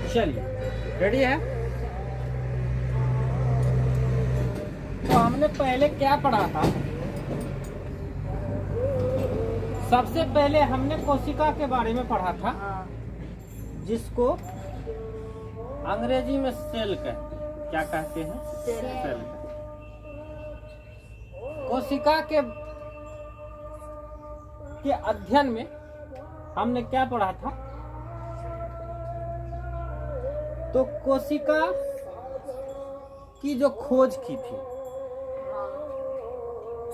चलिए रेडी है। तो हमने पहले क्या पढ़ा था? सबसे पहले हमने कोशिका के बारे में पढ़ा था, जिसको अंग्रेजी में सेल क्या कहते हैं? सेल। कोशिका के अध्ययन में हमने क्या पढ़ा था? तो कोशिका की जो खोज की थी,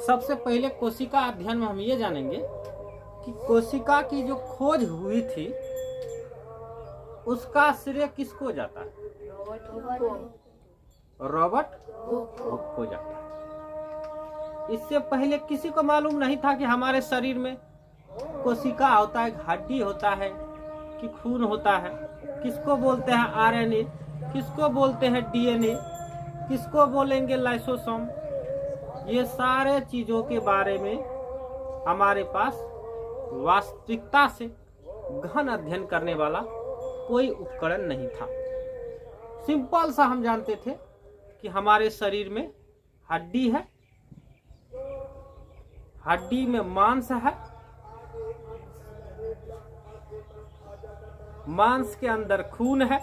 सबसे पहले कोशिका अध्ययन में हम ये जानेंगे कि कोशिका की जो खोज हुई थी उसका श्रेय किसको जाता है? रॉबर्ट हुक को जाता है। इससे पहले किसी को मालूम नहीं था कि हमारे शरीर में कोशिका होता है, हड्डी होता है कि खून होता है, किसको बोलते हैं आरएनए, किसको बोलते हैं डीएनए, किसको बोलेंगे लाइसोसोम। ये सारे चीजों के बारे में हमारे पास वास्तविकता से गहन अध्ययन करने वाला कोई उपकरण नहीं था। सिंपल सा हम जानते थे कि हमारे शरीर में हड्डी है, हड्डी में मांस है, मांस के अंदर खून है,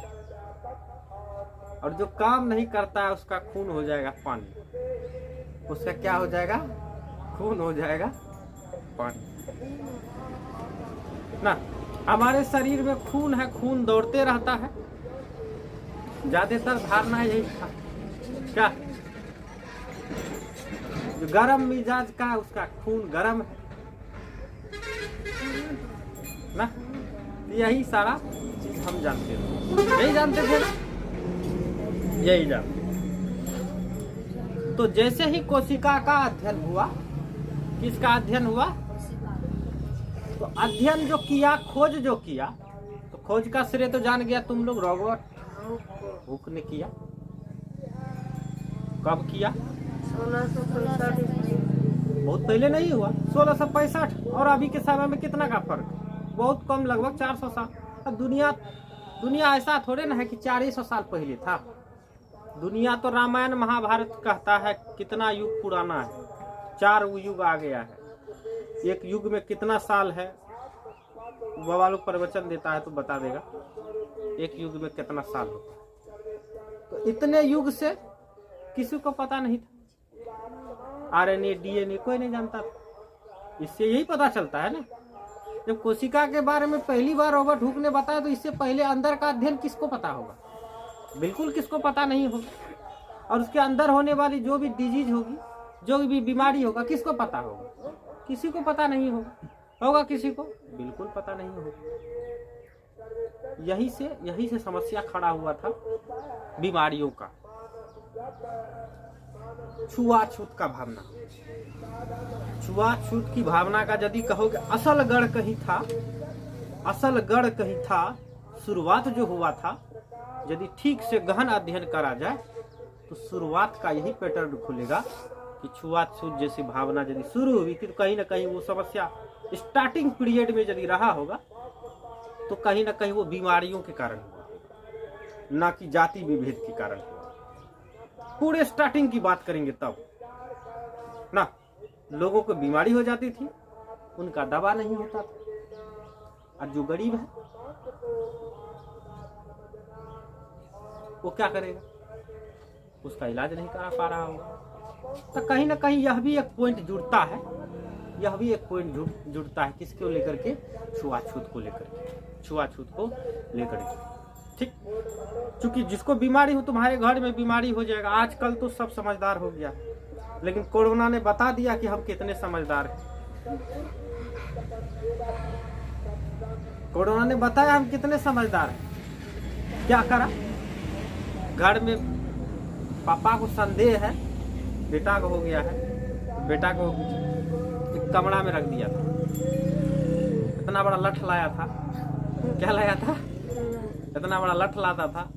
और जो काम नहीं करता है उसका खून हो जाएगा पानी। उसका क्या हो जाएगा? खून हो जाएगा पानी ना। हमारे शरीर में खून है, खून दौड़ते रहता है। ज्यादातर धारणा यही था क्या? जो गरम मिजाज का उसका खून गरम है ना। यही सारा चीज हम जानते थे, यही जानते थे ना, यही जानते। तो जैसे ही कोशिका का अध्ययन हुआ, किसका अध्ययन हुआ? तो अध्ययन जो किया, खोज जो किया, तो खोज का श्रेय तो जान गया तुम लोग, रॉबर्ट हुक ने किया। कब किया? 1665। बहुत पहले नहीं हुआ, 1665 और अभी के समय में कितना का फर्क? बहुत कम, लगभग 400 साल। अब दुनिया ऐसा थोड़े ना है कि 400 साल पहले था। दुनिया तो रामायण महाभारत कहता है कितना युग पुराना है, 4 युग आ गया है। एक युग में कितना साल है? बाबा लोग प्रवचन देता है तो बता देगा एक युग में कितना साल होता है। तो इतने युग से किसी को पता नहीं था। आरएनए डीएनए कोई नहीं जानता था। इससे यही पता चलता है ना, जब कोशिका के बारे में पहली बार रॉबर्ट हुक ने बताया तो इससे पहले अंदर का अध्ययन किसको पता होगा? बिल्कुल किसको पता नहीं होगा। और उसके अंदर होने वाली जो भी डिजीज होगी, जो भी बीमारी होगा, किसको पता होगा? किसी को पता नहीं होगा किसी को? बिल्कुल पता नहीं होगा। यही से समस्या खड़ा हुआ था बीमारियों का। छुआछूत का भावना, छुआछूत की भावना का यदि कहोगे असल गढ़ कहीं था, शुरुआत जो हुआ था, यदि ठीक से गहन अध्ययन करा जाए तो शुरुआत का यही पैटर्न खुलेगा कि छुआछूत जैसी भावना यदि शुरू हुई थी तो कहीं ना कहीं वो समस्या स्टार्टिंग पीरियड में यदि रहा होगा तो कहीं ना कहीं वो बीमारियों के कारण हुआ, ना कि जाति विभेद के कारण हुआ। पूरे स्टार्टिंग की बात करेंगे तब ना, लोगों को बीमारी हो जाती थी, उनका दवा नहीं होता था, और जो गरीब है वो क्या करेगा? उसका इलाज नहीं करा पा रहा होगा। तो कहीं ना कहीं यह भी एक पॉइंट जुड़ता है, किसको लेकर के? छुआछूत को लेकर के। ठीक, क्योंकि जिसको बीमारी हो, तुम्हारे घर में बीमारी हो जाएगा। आजकल तो सब समझदार हो गया, लेकिन कोरोना ने बता दिया कि हम कितने समझदार हैं। कोरोना ने बताया हम कितने समझदार हैं। क्या करा? घर में पापा को संदेह है, बेटा को हो गया है, बेटा को एक कमरा में रख दिया था। इतना बड़ा लठ लाया था, क्या लाया था? इतना बड़ा लठ लाता था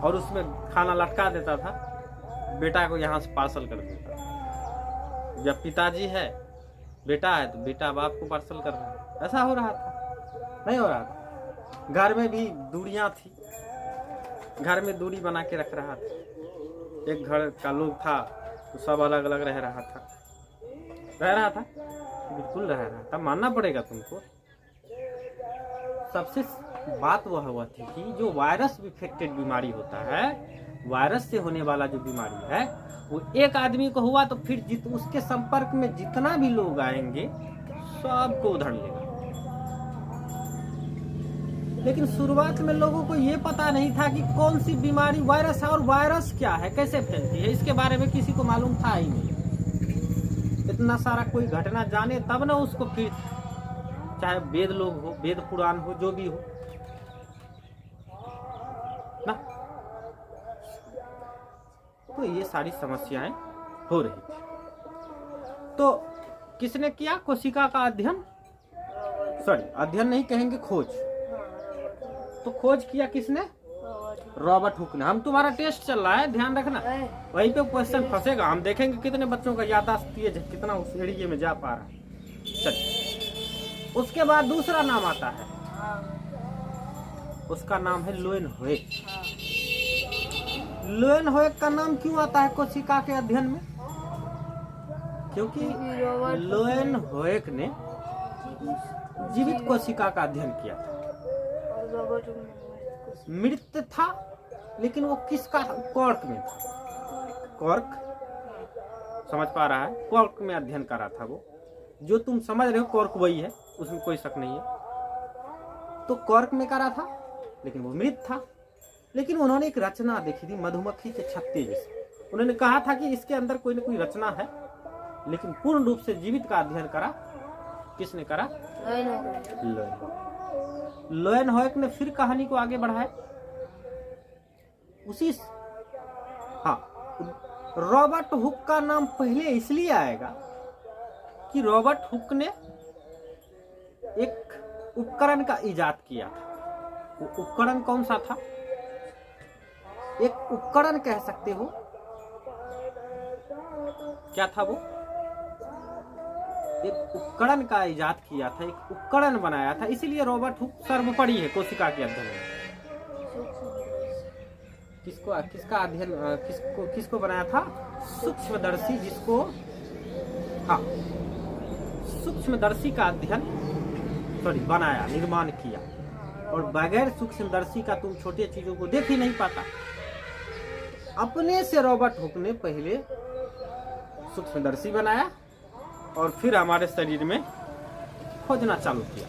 और उसमें खाना लटका देता था, बेटा को यहाँ से पार्सल कर देता था। जब पिताजी है, बेटा है, तो बेटा बाप को पार्सल कर रहा है। ऐसा हो रहा था? नहीं हो रहा था। घर में भी दूरियां थी, घर में दूरी बना के रख रहा था। एक घर का लोग था तो सब अलग अलग रह रहा था, बिल्कुल रह रहा था, मानना पड़ेगा तुमको। सबसे बात वह हुआ थी कि जो वायरस इन्फेक्टेड बीमारी होता है, वायरस से होने वाला जो बीमारी है, वो एक आदमी को हुआ तो फिर उसके संपर्क में जितना भी लोग आएंगे सबको उधर लेगा। लेकिन शुरुआत में लोगों को ये पता नहीं था कि कौन सी बीमारी वायरस है और वायरस क्या है, कैसे फैलती है, इसके बारे में किसी को मालूम था ही नहीं। इतना सारा कोई घटना जाने तब ना उसको फिर, चाहे वेद लोग हो, वेद पुराण हो, जो भी हो ना, तो ये सारी समस्याएं हो रही थी। तो किसने किया कोशिका का अध्ययन, सॉरी अध्ययन नहीं कहेंगे, खोज। तो खोज किया किसने, रॉबर्ट हुक ने। हम तुम्हारा टेस्ट चल रहा है, ध्यान रखना, वहीं पे क्वेश्चन फंसेगा। हम देखेंगे कितने बच्चों का याददाश्त तेज है, कितना उस एरिया में जा पा रहा है। चलिए, उसके बाद दूसरा नाम आता है, उसका नाम है लोएनहोएक। लोएनहोएक का नाम क्यों आता है कोशिका के अध्ययन में? क्योंकि लोएनहोएक ने जीवित कोशिका का अध्ययन किया था। मृत था, लेकिन वो किसका था? कॉर्क में था। कॉर्क, समझ पा रहा है, कॉर्क में अध्ययन करा था वो। जो तुम समझ रहे हो कॉर्क वही है, उसमें कोई शक नहीं है। तो कॉर्क में करा था, लेकिन वो मृत था। लेकिन उन्होंने एक रचना देखी थी मधुमक्खी के छत्ते जैसे। उन्होंने कहा था कि इसके अंदर कोई ना कोई रचना है, लेकिन पूर्ण रूप से जीवित का अध्ययन करा किसने करा? लोएनहोएक ने फिर कहानी को आगे बढ़ाया। उसी रॉबर्ट हुक का नाम पहले इसलिए आएगा कि रॉबर्ट हुक ने एक उपकरण का इजाद किया था। वो उपकरण कौन सा था? एक उपकरण कह सकते हो, क्या था वो? एक उपकरण का इजाद किया था, एक उपकरण बनाया था। इसीलिए रॉबर्ट हुक सर्वोपरि है कोशिका के अध्ययन में। किसका अध्ययन, किसको बनाया था? सूक्ष्मदर्शी, जिसको सूक्ष्मदर्शी का अध्ययन बनाया, निर्माण किया। और बगैर सूक्ष्मदर्शी का तुम छोटी चीजों को देख ही नहीं पाता। अपने से रॉबर्ट हुक ने पहले सूक्ष्मदर्शी बनाया और फिर हमारे शरीर में खोजना चालू किया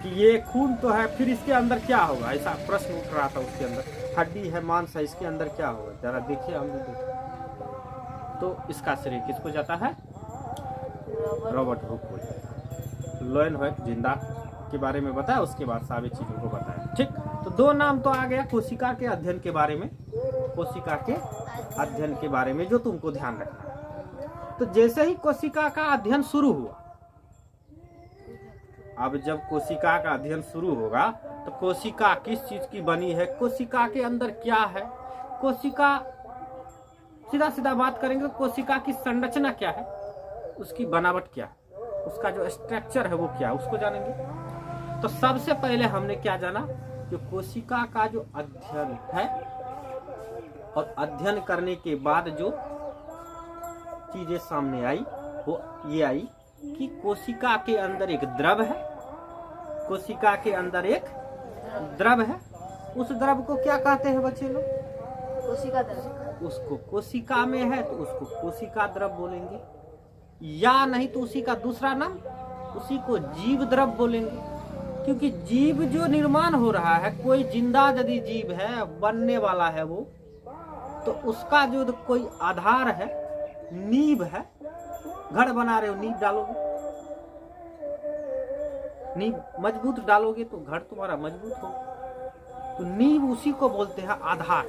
कि ये खून तो है, फिर इसके अंदर क्या होगा। ऐसा प्रश्न उठ रहा था उसके अंदर। हड्डी है, मांस है, इसके अंदर क्या होगा, जरा देखिए, हम भी देखिए। तो इसका श्रेय किसको जाता है? रॉबर्ट हुक को जाता है। लोएनहोएक जिंदा के बारे में बताया, उसके बाद सारी चीजों को बताया। ठीक, तो दो नाम तो आ गया कोशिका के अध्ययन के बारे में, कोशिका के अध्ययन के बारे में, जो तुमको ध्यान रखना। तो जैसे ही कोशिका का अध्ययन शुरू हुआ, अब जब कोशिका का अध्ययन शुरू होगा तो कोशिका किस चीज की बनी है, कोशिका के अंदर क्या है, कोशिका, सीधा सीधा बात करेंगे, कोशिका की संरचना क्या है, उसकी बनावट क्या है, उसका जो स्ट्रक्चर है वो क्या है, उसको जानेंगे। तो सबसे पहले हमने क्या जाना कि कोशिका का जो अध्ययन है, और अध्ययन करने के बाद जो चीजें सामने आई वो ये आई कि कोशिका के अंदर एक द्रव है, कोशिका के अंदर एक द्रव है। उस द्रव को क्या कहते हैं बच्चे लोग? कोशिका द्रव। उसको कोशिका में है तो उसको कोशिका द्रव बोलेंगे, या नहीं तो उसी का दूसरा नाम, उसी को जीव द्रव बोलेंगे। क्योंकि जीव जो निर्माण हो रहा है, कोई जिंदा यदि जीव है, बनने वाला है वो, तो उसका जो कोई आधार है, नींव है। घर बना रहे हो, नींव डालोगे, नींव मजबूत डालोगे तो घर तुम्हारा मजबूत हो। तो नींव उसी को बोलते हैं आधार।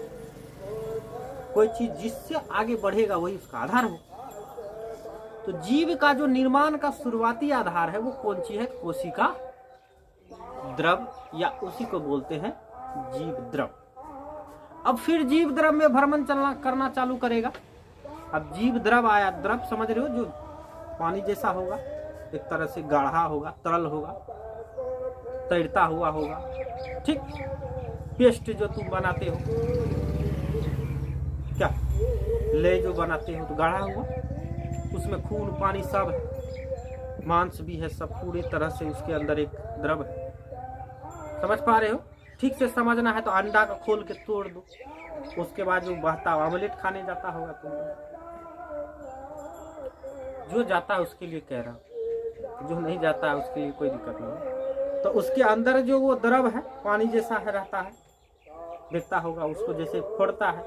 कोई चीज जिससे आगे बढ़ेगा वही उसका आधार हो। तो जीव का जो निर्माण का शुरुआती आधार है वो कौन सी है? कोशिका द्रव, या उसी को बोलते हैं जीव द्रव। अब फिर जीव द्रव में भ्रमण करना चालू करेगा। अब जीव द्रव आया, द्रव समझ रहे हो, जो पानी जैसा होगा, एक तरह से गाढ़ा होगा, तरल होगा, तैरता हुआ होगा। ठीक, पेस्ट जो तुम बनाते हो, क्या ले जो बनाते हो तो गाढ़ा हुआ, उसमें खून पानी सब है, मांस भी है, सब पूरी तरह से उसके अंदर एक द्रव है। समझ पा रहे हो? ठीक से समझना है तो अंडा को खोल के तोड़ दो, उसके बाद जो बहता ऑमलेट खाने जाता होगा तुम लोग। जो जाता है उसके लिए कह रहा हूँ, जो नहीं जाता है उसके लिए कोई दिक्कत नहीं। तो उसके अंदर जो वो द्रव है पानी जैसा है रहता है, देखता होगा उसको, जैसे फोड़ता है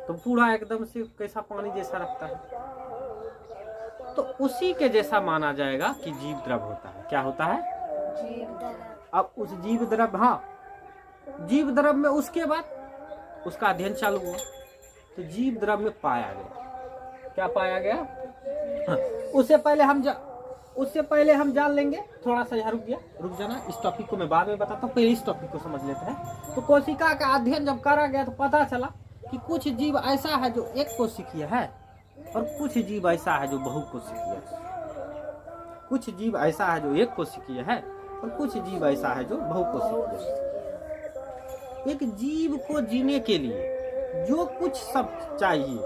तो पूरा एकदम से कैसा पानी जैसा रखता है, तो उसी के जैसा माना जाएगा कि जीव द्रव होता है। क्या होता है? जीव द्रव। अब उस जीव द्रव, हाँ जीव द्रव में उसके बाद उसका अध्ययन चालू हुआ, तो जीव द्रव में पाया गया, क्या पाया गया? हाँ, उससे पहले हम जान लेंगे, थोड़ा सा यहाँ रुक जाना, इस टॉपिक को मैं बाद में बताता हूँ, पहले इस टॉपिक को समझ लेते हैं। तो कोशिका का अध्ययन जब करा गया तो पता चला कि कुछ जीव ऐसा है जो एक कोशिकीय है और कुछ जीव ऐसा है जो बहुकोशिकीय है। कुछ जीव ऐसा है जो एक कोशिकीय है और कुछ जीव ऐसा है जो बहुकोशिकीय है। एक जीव को जीने के लिए जो कुछ सब चाहिए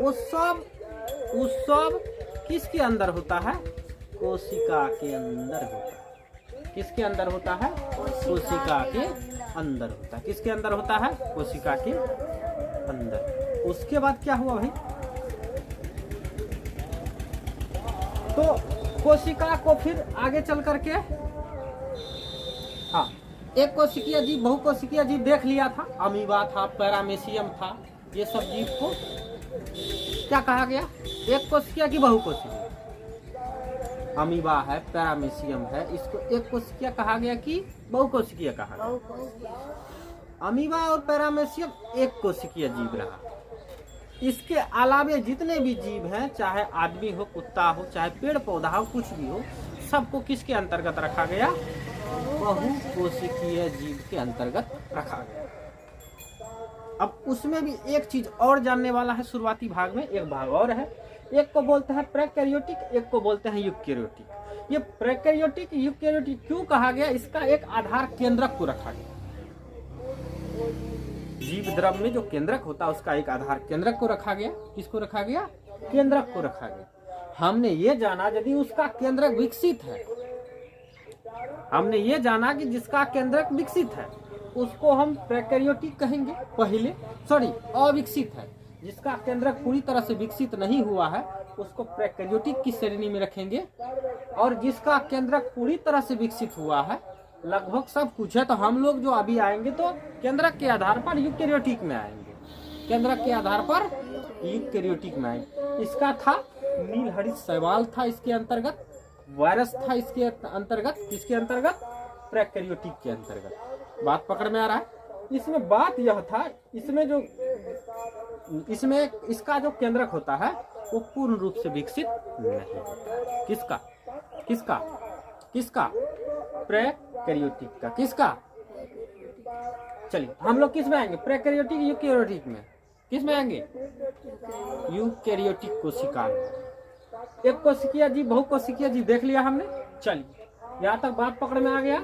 वो सब किसके अंदर होता है? कोशिका के अंदर होता है। किसके अंदर होता है? कोशिका के अंदर होता है। किसके अंदर होता है? कोशिका के अंदर। उसके बाद क्या हुआ भाई? तो कोशिका को फिर आगे चल करके, हाँ, एक कोशिकीय जीव, बहुकोशिकीय जीव देख लिया था, अमीबा था, पैरामेशियम था, ये सब जीव को क्या कहा गया? एक कोशिकीय की बहुकोशिकीय। अमीबा है, पैरामेशियम है, इसको एक कोशिकीय कहा गया कि बहुकोशिकीय कहा गया? अमीबा और पैरामेशियम एक कोशिकीय जीव रहा। इसके अलावे जितने भी जीव हैं, चाहे आदमी हो, कुत्ता हो, चाहे पेड़ पौधा हो, कुछ भी हो, सबको किसके अंतर्गत रखा गया? बहुकोशिकीय जीव के अंतर्गत रखा गया। अब उसमें भी एक चीज और जानने वाला है, शुरुआती भाग में एक भाग और है, एक को बोलते हैं प्रोकैरियोटिक, एक को बोलते हैं यूकैरियोटिक। ये प्रोकैरियोटिक यूकैरियोटिक क्यों कहा गया? इसका एक आधार केंद्रक को रखा गया। जीव द्रव में जो केंद्रक होता है उसका एक आधार केंद्रक को रखा गया। किसको रखा गया? केंद्रक को रखा गया। हमने ये जाना यदि उसका केंद्रक विकसित है, हमने ये जाना कि जिसका केंद्रक विकसित है उसको हम प्रोकैरियोटिक कहेंगे पहले, अविकसित है, जिसका केंद्रक पूरी तरह से विकसित नहीं हुआ है उसको प्रोकैरियोटिक की श्रेणी में रखेंगे, और जिसका केंद्रक पूरी तरह से विकसित हुआ है, लगभग सब कुछ है, तो हम लोग जो अभी आएंगे तो केंद्रक के आधार पर यूकैरियोटिक में आएंगे। केंद्रक के आधार पर यूकैरियोटिक में आएंगे। इसका था नीलहरित शैवाल था, इसके अंतर्गत वायरस था, इसके अंतर्गत, किसके अंतर्गत? प्रोकैरियोटिक के अंतर्गत। बात पकड़ में आ रहा है? इसमें बात यह था, इसमें इसका जो केंद्रक होता है वो पूर्ण रूप से विकसित नहीं होता। किसका? प्रोकैरियोटिक का। किसका? चलिए हम लोग किस में आएंगे? प्रोकैरियोटिक, यूकैरियोटिक में। किस में आएंगे? यूकैरियोटिक कोशिका में। एक कोशिकीय जीव, बहुकोशिकीय जीव देख लिया हमने। चलिए यहाँ तक बात पकड़ में आ गया,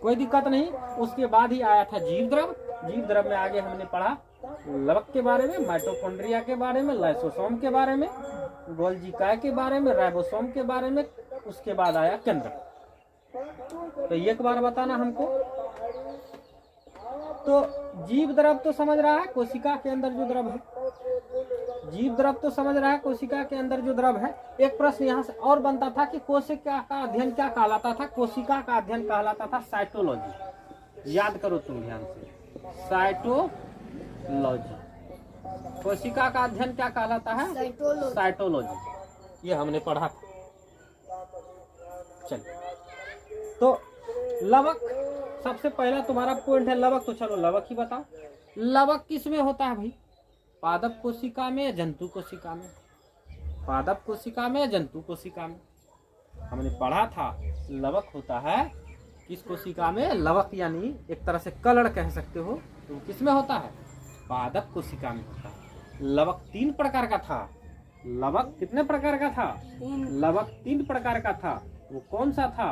कोई दिक्कत नहीं। उसके बाद ही आया था जीव द्रव। जीव द्रव में आगे हमने पढ़ा लवक के बारे में, माइटोकॉन्ड्रिया के बारे में, लाइसोसोम के बारे में, गोल्गी काय के बारे में, राइबोसोम के बारे में। उसके बाद आया केंद्रक। तो एक बार बताना हमको। तो जीव द्रव तो समझ रहा है, कोशिका के अंदर जो द्रव है, जीव द्रव तो समझ रहा है, कोशिका के अंदर जो द्रव है। एक प्रश्न यहाँ से और बनता था कि कोशिका का अध्ययन क्या कहलाता था? कोशिका का अध्ययन कहलाता था साइटोलॉजी। याद करो तुम ध्यान से, साइटोलॉजी। कोशिका का अध्ययन क्या कहलाता है? साइटोलॉजी। ये हमने पढ़ा था। चलिए, तो लवक सबसे पहला तुम्हारा पॉइंट है लवक, तो चलो लवक ही बताओ। लवक किस में होता है भाई? पादप कोशिका में या जंतु कोशिका में? पादप कोशिका में या जंतु कोशिका में? हमने पढ़ा था लवक होता है किस कोशिका में? लवक यानी एक तरह से कलड़ कह सकते हो, तो किस में होता है? पादप कोशिका में होता है। लवक 3 प्रकार का था। लवक कितने प्रकार का था? लवक 3 प्रकार का था। वो कौन सा था?